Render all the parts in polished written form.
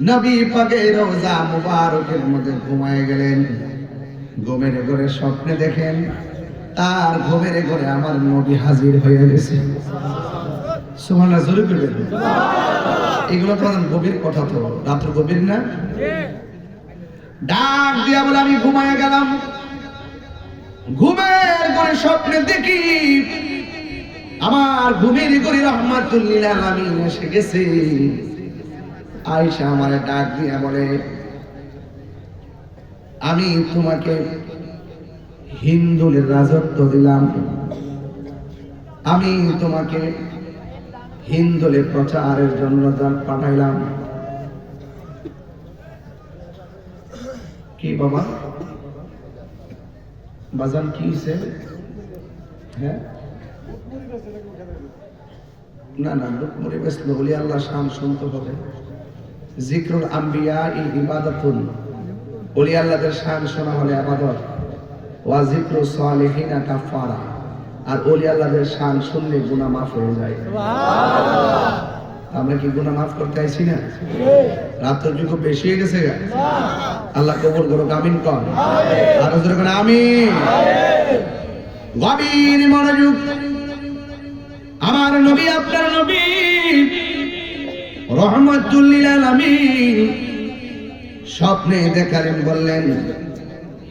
নবী পাকের রওজা মুবারকের মধ্যে ঘুমায় গেলেন। ঘুমের ঘরে স্বপ্নে দেখেন তার ঘুমের ঘরে আমার নবী হাজির হয়ে গেছে। সুবহানাল্লাহ, জোরে বলবেন। এগুলো তো গভীর কথা, তো রাত্র গভীর না? ডাক দিয়া বলে আমি ঘুমায় গেলাম। ঘুমের ঘরে স্বপ্নে দেখি আমার ঘুমের ঘরে রাহমাতুল লিল আলামিন এসে গেছে। আয়েশা আমারে ডাক দিয়া বলে আমি তোমাকে হিন্দুদের রাজত্ব দিলাম, আমি তোমাকে হিন্দুদের প্রচারের জন্য পাঠাইলাম। কি বাবা বাজান কি হইছে? হ্যাঁ না না, লুকমুরি বেসলো বলি আল্লাহ শান শুনতে হবে। জিক্রুল আম্বিয়া ইবাদাতুন, ওলি আল্লাহদের শান শোনা হলে ইবাদত। ওয়া জিক্রু সালিহিনা কাফারা, আর ওলি আল্লাহদের শান শুনলে গুনাহ মাফ হয়ে যায়। সুবহানাল্লাহ। আমরা কি গুনাহ মাফ করতে আইছি না? রাতের যুগ বেশি হয়ে গেছে গা। আল্লাহ কবুল করুক, আমিন কর। আর জোরে কোন আমিন। গভীর মনোযোগ। আমার নবী, আপনার নবী রহমাতুল লিল আলামিন স্বপ্নে দেখালেন, বললেন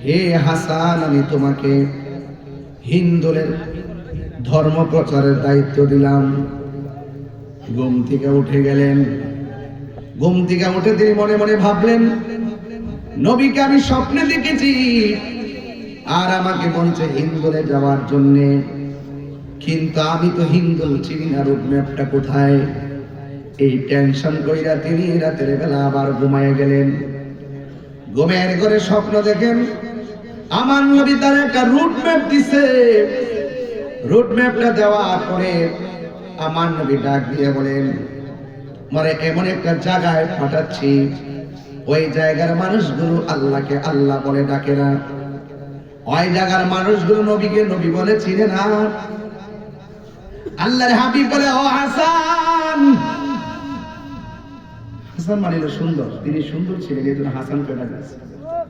হে হাসান আমি তোমাকে হিন্দুদের ধর্ম প্রচারের দায়িত্ব দিলাম। ঘুম থেকে উঠে গেলেন। ঘুম থেকে উঠে তিনি মনে মনে ভাবলেন নবীকে আমি স্বপ্নে দেখেছি আর আমাকে বলছে হিন্দুরে যাওয়ার জন্য, কিন্তু আমি তো হিন্দুল চিনি না, রোডম্যাপটা কোথায়। এই টেনশন কইরা তিনি রাতের বেলা আবার ঘুমায় গেলেন। ঘুমের ঘরে স্বপ্ন দেখেন আমার নবী তার একটা রুটম্যাপ দিছে। রুটম্যাপটা দেওয়ার পরে আমার নবী ডাক দিয়ে বলেন মানে এমন একটা জায়গায় পাঠাচ্ছি, ওই জায়গার মানুষগুলো আল্লাহকে আল্লাহ বলে ডাকে না, ওই জায়গার মানুষগুলো নবীকে নবী বলে চিনে না। আল্লাহর হাবিব বলে ও হাসান। হাসান মানে সুন্দর, তিনি সুন্দর ছিলেন, এই জন্য হাসানকে ডাকছে,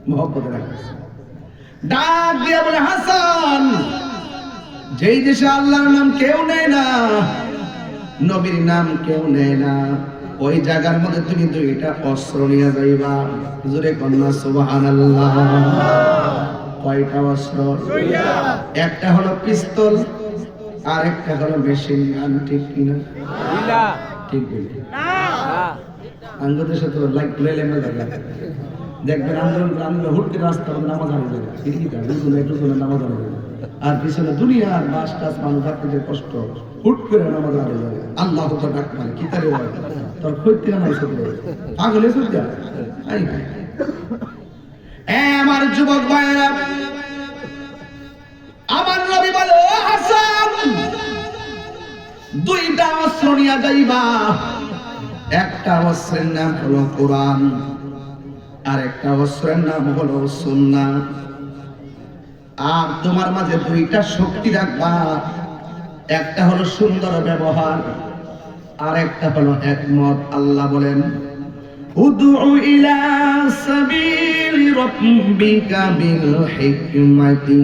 মহব্বতে ডাকছে। ডাক দিয়ে বলে হাসান, যেই দেশে আল্লাহর নাম কেউ নেয় না, নবীর নাম কেউ নেয় না, ওই জায়গার মধ্যে তুমি দুইটা অস্ত্র নিয়ে যাইবা। জোরে কন্যা সুবহানাল্লাহ। কয়টা অস্ত্র? একটা হলো পিস্তল আর একটা হলো মেশিন গান। ঠিক কিনা? ঠিক বলি আঙ্গুদের সাথে দেখবেন আন্দোলন হুট করে রাস্তা নামাজ হারিয়ে যাবে, নামাজ হারিয়ে যাবে, আর পিছনে দুনিয়ার বাস টাস মানুষ থাকতে কষ্ট, হুট করে নামাজ হারিয়ে যাবে। আল্লাহ তো ডাক মানে কি তারে তোর ক্ষতি না পাগলে সত্যি। আমার যুবক ভাইয়েরা, আমার নবী বলে হাসান দুইটা অস্ত্র নিয়ে যাইবা। একটা অস্ত্রের নাম হলো কোরআন আর একটা অস্ত্রের নাম হলো সুন্নাহ। আর তোমার মাঝে দুইটা শক্তি রাখবা, একটা হলো সুন্দর ব্যবহার আর একটা হলো একমত। আল্লাহ বলেন উদউ ইলা সাবিলি রাব্বিকা বিল হিকমাতি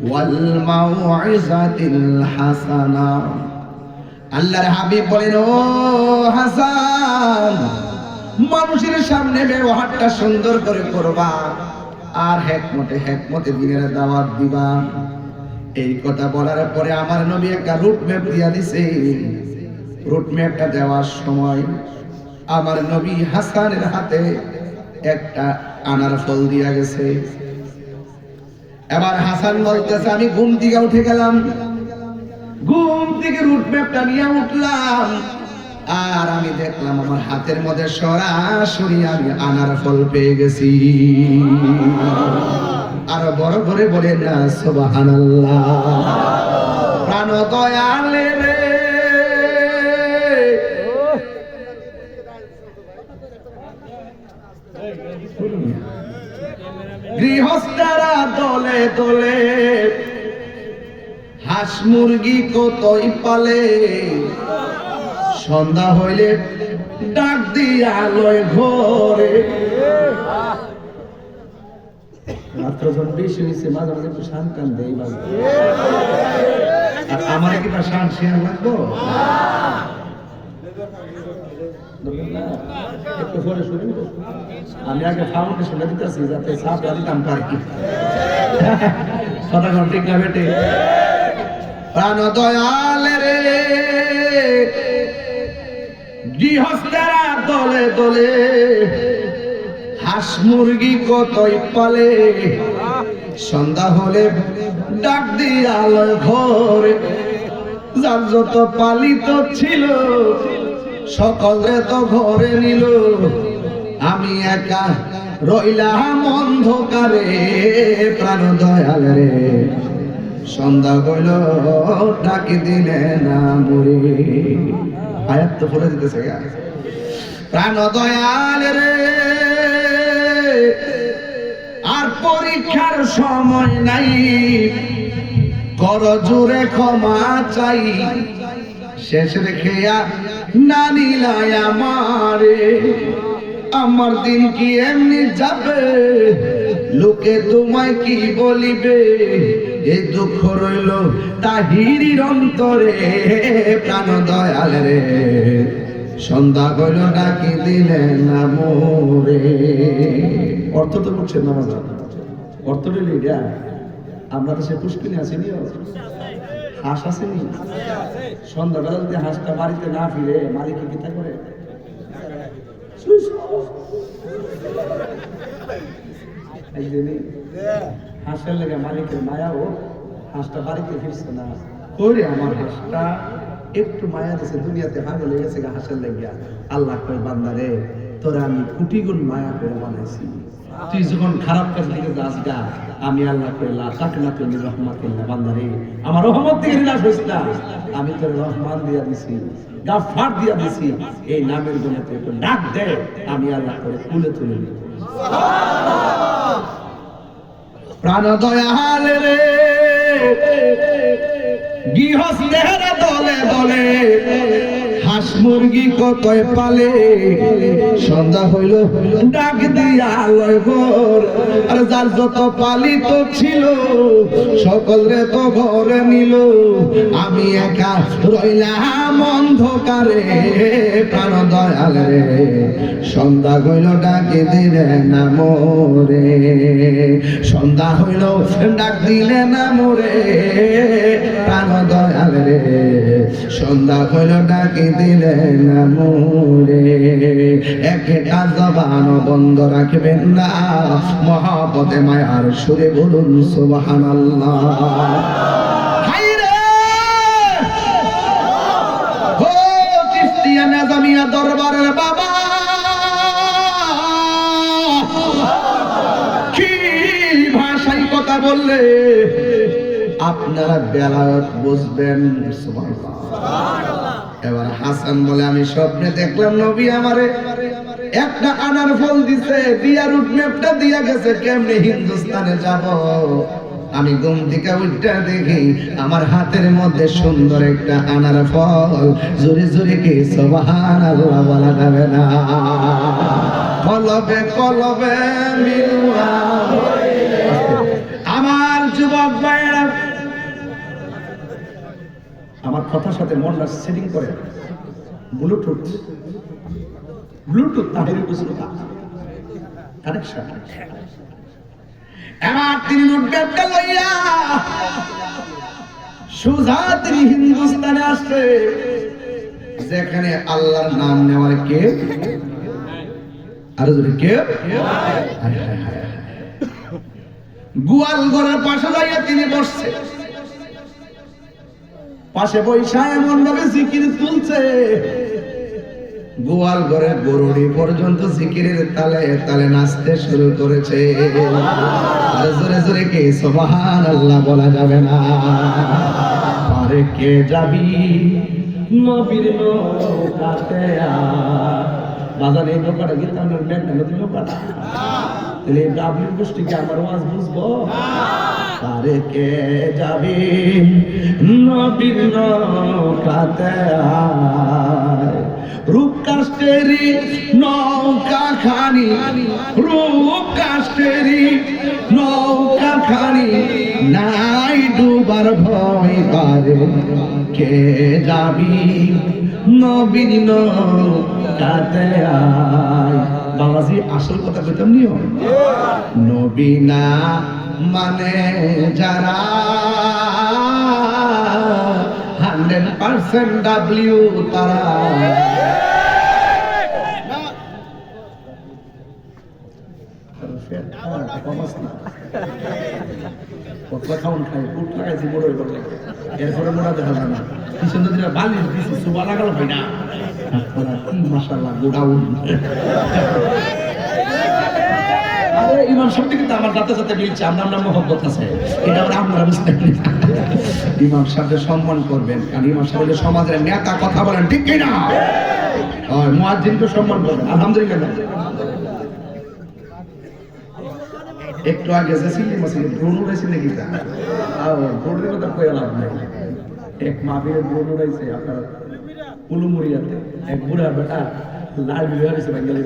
ওয়াল মাউইজাতিল হাসানা। আল্লাহর হাবিব বলেন ও হাসান, মানুষের সামনে ব্যবহারটা সুন্দর করে করবা আর হেকমতে দিনের দাওয়াত দিবা। এই কথা বলার পরে আমার নবী একটা রুটম্যাপ দিয়া দিছে। রুটম্যাপটা দেওয়ার সময় আমার নবী হাসানের হাতে একটা আনার ফল দিয়া গেছে। এবার হাসান বলতেছে আমি ঘুম থেকে উঠে গেলাম, ঘুম থেকে রুটম্যাপটা নিয়ে উঠলাম আর আমি দেখলাম আমার হাতের মধ্যে সরাসরি আমি আনার ফল পেয়ে গেছি। আরো বড় করে বলেন না সুবহানাল্লাহ। প্রাণ দয়ালে রে গৃহস্থরা দলে দলে হাঁস মুরগি কতই পালে, সন্ধ্যা হইলে ডাক দিয়া লয় ঘরে। মাত্র যখন বেশি হয়েছে মাঝে মাঝে একটু শান টান দেয় বাবা। আর আমার কি বা শান শেয়ার লাগবো একটু পরে শুনি। আমি আগে ফাউন্ডেশনটা দিতেছি যাতে সাপটা দিতাম পারি। কথা কোন ঠিক না বেটে? প্রাণ দয়াল রে গৃহস্থেরা দলে দলে হাঁস মুরগি কতই পালে। সন্ধ্যা হলে ডাক দিয়া আলোয় ঘরে। যার যত পালিত ছিল সকলে তো ঘরে নিল। আমি একা রইলাম অন্ধকারে। প্রাণ দয়াল রে সন্ধ্যা হইল ডাকি দিলে না মরে। আয়াত তো পড়ে দিতেছে গা। প্রাণ দয়াল রে আর পরীক্ষার সময় নাই। কর জোরে ক্ষমা চাই। শেষ রেখেয়া না নিলাই আমারে। আমার দিন কি এমনি যাবে? লোকে তোমায় কি বলিবে? এই দুঃখ রইল তাহিরির অন্তরে। প্রাণ দয়াল রে সন্ধ্যা হইল ডাকি দিলে না মোরে। অর্থ তো বুঝছেন না বাবা? অর্থ দিলে এটা আমরা তো সে পুষ্কিনি আসেনি, হাঁস আসেনি। সন্ধ্যাবেলা যদি হাঁসটা বাড়িতে না ফিরে মালিক কি তা করে? হাঁসের লেগে মালিকের মায়াও হাঁসটা বাড়িতে ফিরছে না। ওরে আমার হাঁসটা একটু মায়া দিছে, দুনিয়াতে পাগল হয়ে গেছে হাঁসের লেগিয়া। আল্লাহ কয় বান্দারে তোরা আমি কোটি গুণ মায়া করে বানাইছি। তুই যখন খারাপ কাজ দিকে যাস গা, আমি আল্লাহ কই লা তাকনাতু মির রাহমাতিল্লাহ। বান্দারে আমার রহমত থেকে নিরাশ হইস না। আমি তোর রহমান দিয়া দিছি, গাফফার দিয়া দিছি। এই নামের গুণে তুই একটু ডাক দে, আমি আল্লাহ করে কুলে তুলে নিব। সুবহানাল্লাহ। প্রাণ দয়াল রে গৃহস্থের দলে দলে হাঁস মুরগি কতই পালে। সন্ধ্যা হইল ডাক দিয়া আলোয় ঘর। আর যার যত পালিত ছিল সকলে তো ঘরে নিল। আমি একা রইলাম অন্ধকারে। প্রাণ দয়াল রে সন্ধ্যা হইল ডাকে দিলে না মোরে। সন্ধ্যা হইল ডাক দিলে না মোরে। প্রাণ দয়াল রে সন্ধ্যা হইল ডাকে দিলে না মোরে। একটা জবান বন্ধ রাখবেন না, মহাপতে মায়ার সুরে বলুন সুবহানাল্লাহ। চিশতিয়া দরবারের বাবা কি ভাষায় কথা বললে আপনারা বেলায়ত বুঝবেন। সুবহানাল্লাহ। এবার হাসান বলে আমি স্বপ্নে দেখলাম নবী আমারে একটা আনার ফল দিছে, দিয়া রুট ম্যাপটা দিয়া গেছে কেমনে হিন্দুস্তানে যাব। আমি ঘুম থেকে উঠে দেখি আমার হাতের মধ্যে সুন্দর একটা আনার ফল। জোরে জোরে কি সুবহানাল্লাহ বলা যাবে না? কলবে কলবে মিলুয়া। আমার যুবক ভাইয়েরা আমার কথার সাথে মনটা সেটিং করে। ব্লুটুথ ব্লুটুথ তাদের কানেকশন। এবার তিনি নোটব্যাগটা লইয়া সোজা তিনি হিন্দুস্তানে আসছে, যেখানে আল্লাহর নাম নেওয়ার কে আর যদি কে গোয়াল ঘরের পাশে যাইয়া তিনি বসছে। পাশে বৈশা এমন ভাবে জিকির তুলছে, গোয়াল ঘরের গরুড়ি পর্যন্ত জিকিরের তালে তালে নাচতে শুরু করেছে। আর জোরে জোরে কে সুবহানাল্লাহ বলা যাবে না? আরে কে যাবি নবীর নৌকাতে বাজারে নৌকাটা গীতা মেঘনা নদীর নৌকাটা, তাহলে ডাবলিউ গোষ্ঠীকে আমার ওয়াজ বুঝবো? আরে কে যাবি নবীর নৌকাতে রূপ কাষ্টে কাষ্টেরি নৌকা খানি, রূপ কাষ্টেরি নৌকা খানি, নাই ডুবার ভয় পারে, কে যাবি নবীর নৌকাতে আয়। বাবাজি আসল কথা কইতাম নিও, নবী না মানে যারা 100% ডাব্লিউ তারা। খাওয়ান খাই ফুট লাগাইছি বড় হয়ে এরপরে মোড়া দেখা যায় না, পিছন দিকে বালিশ দিছি সুবা লাগালো ভাই না, মাশাআল্লাহ গোডাউন। আরে ইমাম সাহেব কিন্তু আমার সাথে সাথে মিলছে, আমরা মহব্বত আছে, এটা আমরা বুঝতে পারি। ইমাম সাহেবকে সম্মান করবেন, কারণ ইমাম সাহেব সমাজের নেতা, কথা বলেন ঠিক কিনা? মুয়াজ্জিনকে সম্মান করবেন, আলহামদুলিল্লাহ। একটু আগে জেসিলি মাসি ড্রোন উড়াইছে নাকি? ড্রোনের কথা কয়ে লাভ নাই। এক মাহফিলে ড্রোন উড়াইছে আপনার উলুমুড়িয়াতে, এক বুড়া বেটা লাল বিয়ে হয়েছে বাঙ্গালি।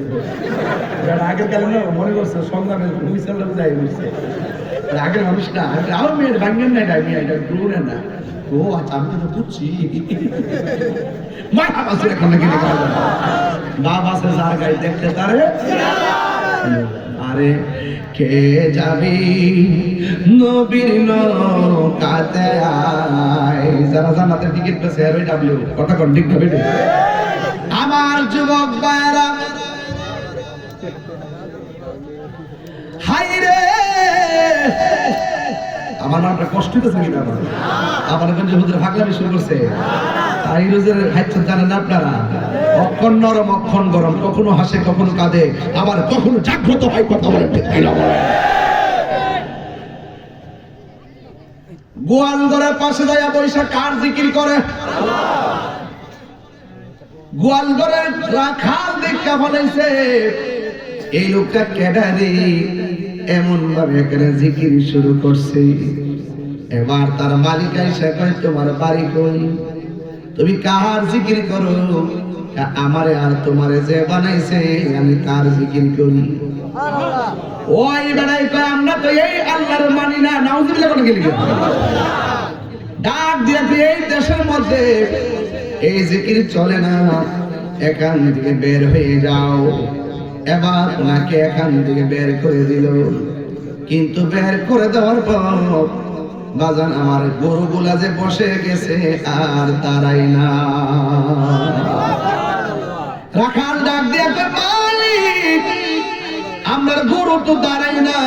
আগের কালে না মনে করছে সংগ্রামে হুইসেল যাই হচ্ছে, আগের মানুষ না রাও মেয়ের বাঙ্গেন নাই, ডাইমি এটা ড্রোনে না। ও আচ্ছা, আমি তো বুঝছি মা আছে এখন নাকি বাপ আছে যার গাড়ি দেখতে তারে। আরে কে যাবি নবীর নৌকাতে আয়, যারা জান্নাতের টিকিট পেয়েছে ডাব্লিউ কথা কোন ঠিক হবে। আমার যুবক ভাইরা হাই রে, আমার নামটা কষ্ট হইতেছে কিনা? আমার এখন যে হুজুর ফাগলামি শুরু করছে, তাই রোজের হাইট জানেন না আপনারা? অক্ষণ নরম অক্ষণ গরম, কখনো হাসে কখনো কাঁদে, আবার কখনো জাগ্রত হয়, কথা বলেন ঠিক কিনা? গোয়াল ঘরের পাশে যাইয়া বৈশা কার জিকির করে? গোয়াল ঘরের রাখাল দেখা ফলাইছে এই লোকটা কেডারে, এমন ভাবে এখানে জিকির শুরু করছে। এবার তার মালিক এসে কয়, তোমার বাড়ি কই? তুমি কার জিকির করো? আমারে আর তোমারে যে বানাইছে আমি তার জিকির করি। ওই বেড়াই কয়, আমরা তো এই আল্লাহর মানি না। নাউজুবিল্লাহ কোন গেলি ডাক দিয়ে এই দেশের মধ্যে এই জিকির চলে না, এখান থেকে বের হয়ে যাও। এবার ওনাকে এখান থেকে বের করে দিল, কিন্তু বের করে দেওয়ার পর বাজান আমার গরুগুলা যে বসে গেছে আর দাঁড়াই না। রাখাল ডাক দিয়ে মালিক, আমার গরু তো দাঁড়াই না।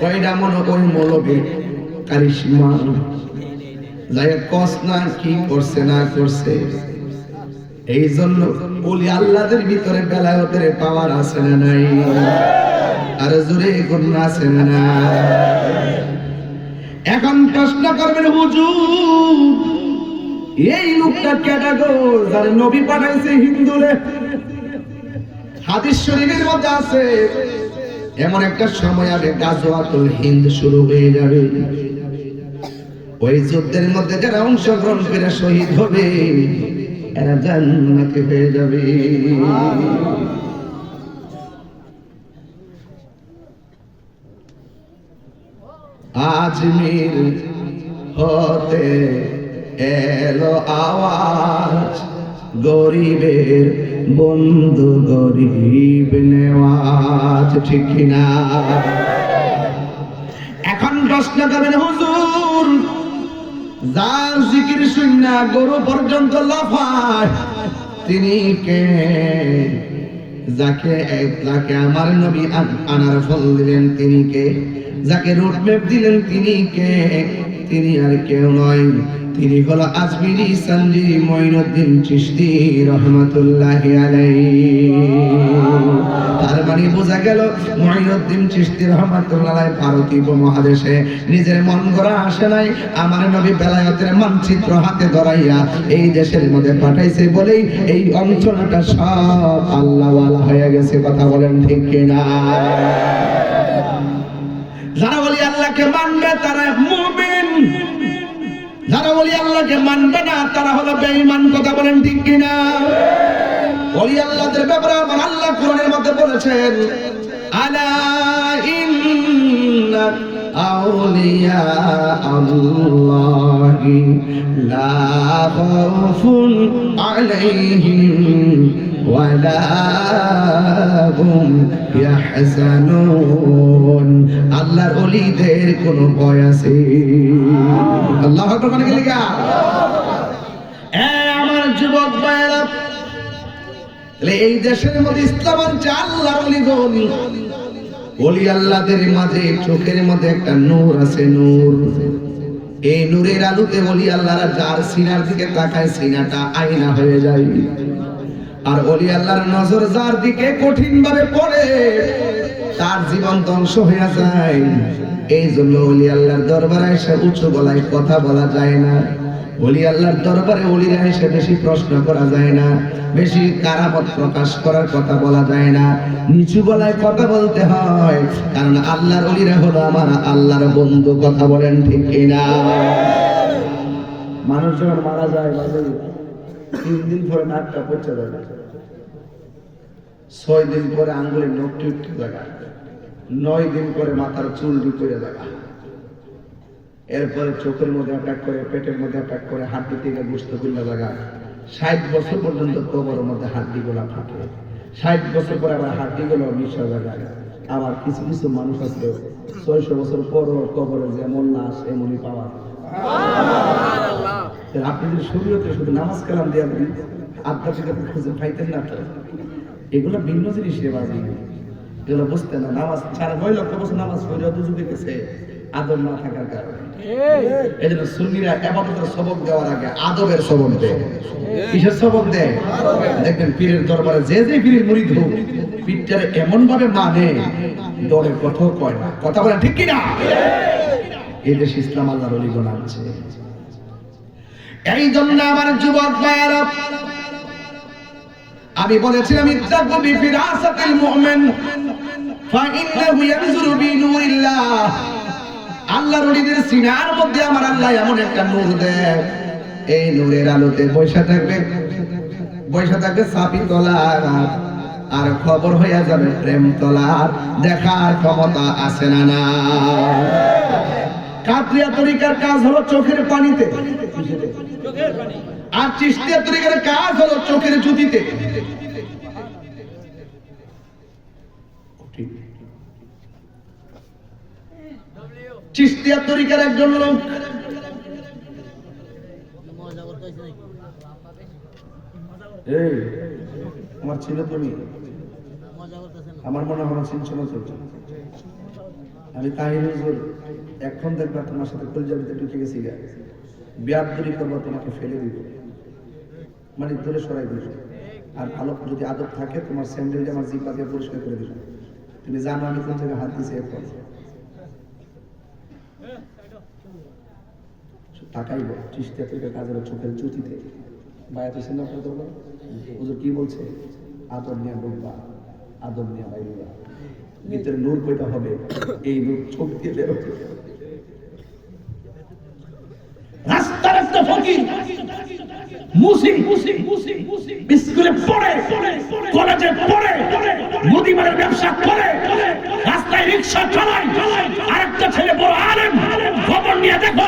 ওইটা মনে ওই মৌলবী কারিশমা যাই কস না কি করছে না করছে। এই জন্য ওলি আল্লাহদের ভিতরে বেলায়েতের পাওয়ার আছে না নাই? আর জোরে কোন আছে না? এখন প্রশ্ন করবেন, হুজুর এই লোকটা কেডা গো যার নবী পাঠাইছে হিন্দুরে? হাদিস শরীফের মধ্যে আছে এমন একটা সময় আগে গাজওয়াতুল হিন্দ শুরু হয়ে যাবে। ওই যুদ্ধের মধ্যে যারা অংশগ্রহণ করে শহীদ হবে এরা জান্নাতে হয়ে যাবে। আজমির হতে এলো আওয়াজ, গরিবের বন্ধু গরিব নেওয়াজ, ঠিক কিনা? এখন প্রশ্ন করবেন, হুজুর যার জিকির শুননা গরু পর্যন্ত লাফায় তিনি কে? যাকে আমার নবী আনার ফল দিলেন তিনি কে? যাকে রোডম্যাপ দিলেন তিনি কে? তিনি আর কেউ নয়, তিনি হলো আজমিরি সঞ্জি মঈনুদ্দিন চিশতি রহমাতুল্লাহি আলাইহি। তার মানে বোঝা গেল মঈনুদ্দিন চিশতি রহমাতুল্লাহি আলাইহি ভারতীয় উপমহাদেশে নিজের মন গড়া আসে নাই, আমার নবী বেলায়েতের মানচিত্র হাতে ধরাইয়া এই দেশের মধ্যে পাঠাইছে বলেই এই অঞ্চলটা সব আল্লাহওয়ালা হয়ে গেছে, কথা বলেন ঠিক কিনা? যারা বলি আল্লাহকে মানবে তারা মুমিন, যারা বলি আল্লাহকে মানবে না তারা হলো বেঈমান, কথা বলেন ঠিক কিনা? ওলি আল্লাহদের ব্যাপারে আমার আল্লাহ কোরআনের মধ্যে বলেছেন, আলা ইন্না আউলিয়া আল্লাহি লা খাউফুন আলাইহিম ওয়ালা হুম ইয়াহজানুন। আল্লাহর ওলিদের কোনো ভয় আছে? আল্লাহু আকবার মানে কি লিখা? আমার যুবক ভাইরা, এই দেশের মধ্যে ইসলাম আনছে আল্লাহর ওলিগণ। ওলি আল্লাহদের মাঝে চোখের মধ্যে একটা নূর আছে, নূর। এই নূরের আলোতে ওলি আল্লাহরা যার সিনার দিকে তাকায় সিনাটা আয়না হয়ে যায়। আর ওলি আল্লাহর নজর যার দিকে কঠিন ভাবে পড়ে তার জীবন ধ্বংস হয়ে যায়। এই জন্য ওলি আল্লাহর দরবারে এসে উঁচু গলায় কথা বলা যায় না। ওলি আল্লাহর দরবারে ওলিরা এসে বেশি প্রশ্ন করা যায় না, বেশি কারামত প্রকাশ করার কথা বলা যায় না, নিচু গলায় কথা বলতে হয়। কারণ আল্লাহর ওলিরা হলো আমার আল্লাহর বন্ধু। কথা বলেন ঠিক কিনা? মানুষ যখন মারা যায় 3 দিন পরে নাকটা পচে যায়, 6 দিন পরে আঙ্গুলের নখ টুটতে যায়, 9 দিন পরে মাথার চুল পড়ে যায়, এরপরে চোখের মধ্যে অ্যাটাক করে, পেটের মধ্যে অ্যাটাক করে, হাড্ডি থেকে গোশত গুলা জায়গা। 60 বছর পর্যন্ত কবরের মধ্যে হাড্ডি গুলা থাকে। 60 বছর পরে আবার হাড্ডি গুলো মিশা জায়গায়। আবার কিছু কিছু মানুষ আছে 600 বছর পরও কবরে যেমন লাশ এমনই পাওয়া। আপনি যদি শরীয়তে শুধু নামাজ কালাম দিয়ে আপনি আধ্যাত্মিকতা খুঁজে পাইতেন না, এগুলো ভিন্ন জিনিস রে বাজি, এগুলো বুঝতেন না। নামাজ 6 লক্ষ বছর নামাজ পড়ে দুজুকে গেছে আদব না থাকার কারণে। এই জন্য সুন্নিরা ইবাদতের সবক দেওয়ার আগে আদবের সবক দেয়। কিসের সবক দেয়? দেখবেন পীরের দরবারে যে যে পীরের মুরিদ হোক, পীরটারে এমন ভাবে মানে ডরে কথাও কয় না। কথা বলেন ঠিক কিনা? এই দেশ ইসলাম আল্লাহর ওলিগণ আনছে। এই জন্য আমার যুবক ভাইয়েরা, আমি বলেছিলাম ইত্তাকু বিফিরাসাতিল মুমিন ফাইন্নাহু ইয়ানজুরু বিনুরিল্লাহ। আল্লাহর ওলিদের সিনার মধ্যে আমার আল্লাহ এমন একটা নূর দেয়, এই নূরের আলোতে বৈশা থাকবে সাপি তলার, আর খবর হইয়া যাবে প্রেম তলার। দেখার ক্ষমতা আছে না? না। কাদরিয়া তরিকার কাজ হলো চোখের পানিতে, আর চিশতিয়া তরিকার কাজ হলো চোখের জুতিতে। চিশতিয়া তরিকার একজন লোক আমার ছিল, তুমি আমার মনে হয় চিনছো না। আমি তাহির হুজুর এখন দেখবা তোমার সাথে কলজাবিতে ঢুকে গেছি, বিয়াদরি করবো, তোমাকে ফেলে দিব, মানে দূরে সরাই দিব। আর ভালো যদি আদব থাকে তোমার স্যান্ডেলটা আমার জিপা দিয়ে পরিষ্কার করে দিব। তুমি জানো আমি কোন জায়গায় হাত দিয়েছি। এখন তাকাইব চিশতিয়া তরিকার কাজের চোখের জুতিতে বায়াতে সিনা করে দেবো। হুজুর কি বলছে? আদব নিয়ে ঢুকবা, আদব নিয়ে বাইরবা, ভিতরে নূর কইটা হবে, এই নূর চোখ দিয়ে বের হবে। রাস্তার একটা ফকির স্কুলে পড়ে, কলেজে পড়ে, মুদিমারের ব্যবসা করে, রাস্তায় রিক্সা চালায়, আরেকটা ছেলে বড় আলেম, খবর নিয়ে দেখো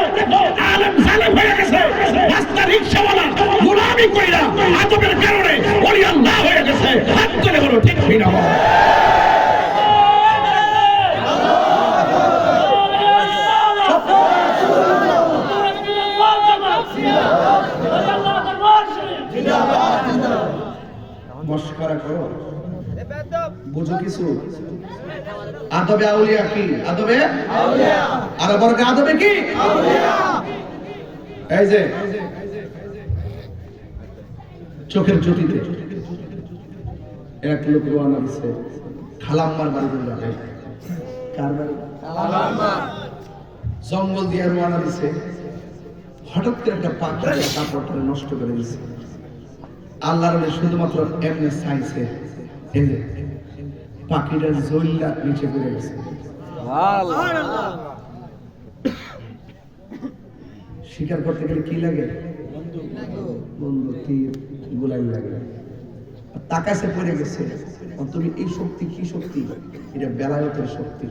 আলেম জালেম হয়ে গেছে। রাস্তা রিক্সাওয়ালা গোলামি কইরা আদবের কারণে ওলি আল্লাহ হয়ে গেছে। হাত করে বলো ঠিক কিনা? মস্করা করো, বুঝো কিছু? আদবে আউলিয়া কি? আদবে আউলিয়া। আর বর্গে আদবে কি? আউলিয়া। এই যে চোখের জ্যোতিতে এক লোক রওনা দিছে খালাম্মার বাড়িতে যাবে। কার বাড়ি? খালাম্মা। জঙ্গল দিয়ে রওনা দিছে, হঠাৎ করে একটা পাখি কাপড়টা নষ্ট করে দিছে। আল্লাহর ওলি শুধুমাত্র এমনি চাইছে, এই যে পাখিটা জইলা নিচে পড়ে গেছে। শিকার করতে গেলে কি লাগে? বন্ধু, তীর, গোলাই লাগে। তাকাইছে পড়ে গেছে। তুমি এই শক্তি কি শক্তি? এটা বেলায়েতের শক্তি।